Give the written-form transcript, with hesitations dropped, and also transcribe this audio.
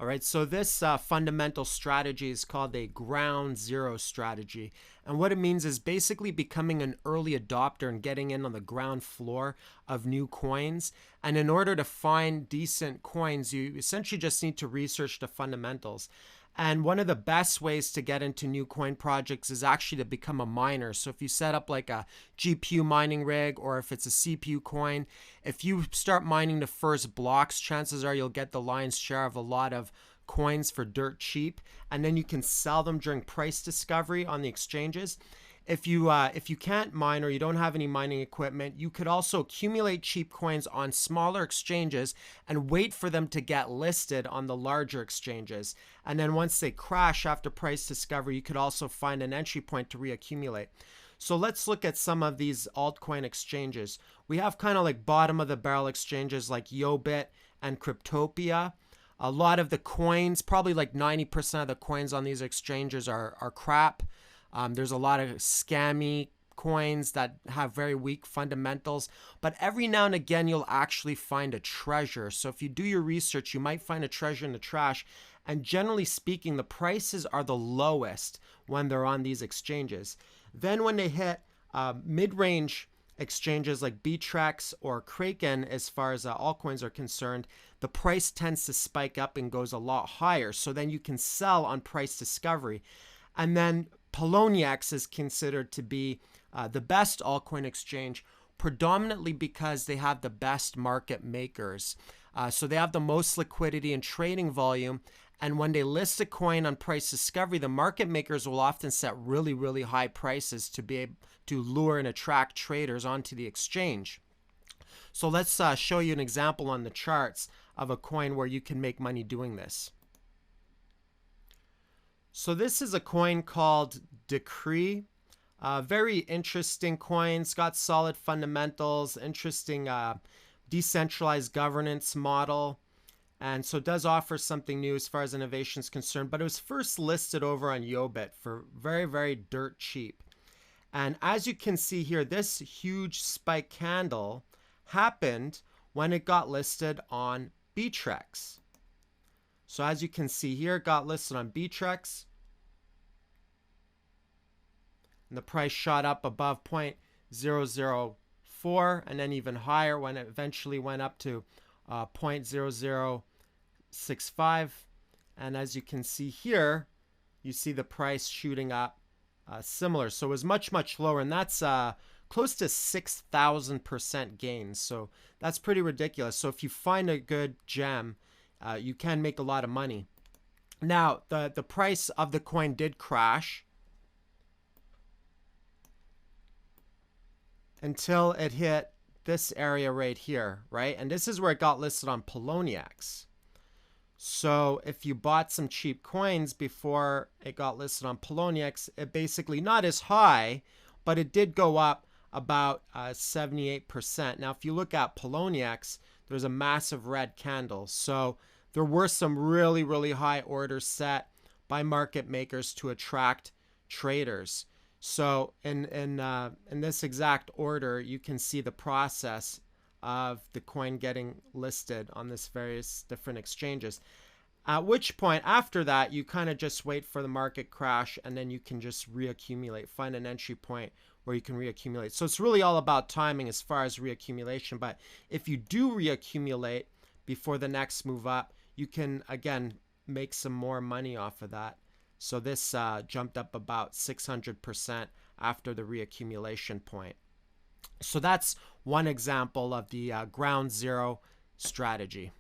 All right, so this fundamental strategy is called a ground zero strategy. And what it means is basically becoming an early adopter and getting in on the ground floor of new coins. And in order to find decent coins, you essentially just need to research the fundamentals. And one of the best ways to get into new coin projects is actually to become a miner. So if you set up like a GPU mining rig, or if it's a CPU coin, if you start mining the first blocks, chances are you'll get the lion's share of a lot of coins for dirt cheap, and then you can sell them during price discovery on the exchanges. If you can't mine or you don't have any mining equipment, you could also accumulate cheap coins on smaller exchanges and wait for them to get listed on the larger exchanges. And then once they crash after price discovery, you could also find an entry point to reaccumulate. So let's look at some of these altcoin exchanges. We have kind of like bottom of the barrel exchanges like Yobit and Cryptopia. A lot of the coins, probably like 90% of the coins on these exchanges are crap. There's a lot of scammy coins that have very weak fundamentals, but every now and again you'll actually find a treasure. So if you do your research, you might find a treasure in the trash. And generally speaking, the prices are the lowest when they're on these exchanges. Then when they hit mid-range exchanges like Btrex or Kraken, as far as altcoins are concerned, the price tends to spike up and goes a lot higher. So then you can sell on price discovery. And then Poloniex is considered to be the best altcoin exchange, predominantly because they have the best market makers. So they have the most liquidity and trading volume. And when they list a coin on price discovery, the market makers will often set really, really high prices to be able to lure and attract traders onto the exchange. So let's show you an example on the charts of a coin where you can make money doing this. So this is a coin called Decree. Very interesting coin. It's got solid fundamentals, interesting decentralized governance model. And so it does offer something new as far as innovation is concerned. But it was first listed over on Yobit for very, very dirt cheap. And as you can see here, this huge spike candle happened when it got listed on Btrex. So as you can see here, it got listed on Btrex. And the price shot up above 0.004 and then even higher when it eventually went up to 0.0065. And as you can see here, you see the price shooting up similar. So it was much, much lower. And that's close to 6,000% gains. So that's pretty ridiculous. So if you find a good gem, you can make a lot of money. Now, the price of the coin did crash until it hit this area right here, right? And this is where it got listed on Poloniex. So if you bought some cheap coins before it got listed on Poloniex, it basically not as high, but it did go up about 78%. Now, if you look at Poloniex, there's a massive red candle. So there were some really, really high orders set by market makers to attract traders. So in this exact order, you can see the process of the coin getting listed on this various different exchanges. At which point, after that, you kind of just wait for the market crash, and then you can just reaccumulate, find an entry point where you can reaccumulate. So it's really all about timing as far as reaccumulation. But if you do reaccumulate before the next move up, you can, again, make some more money off of that. So this jumped up about 600% after the reaccumulation point. So that's one example of the ground zero strategy.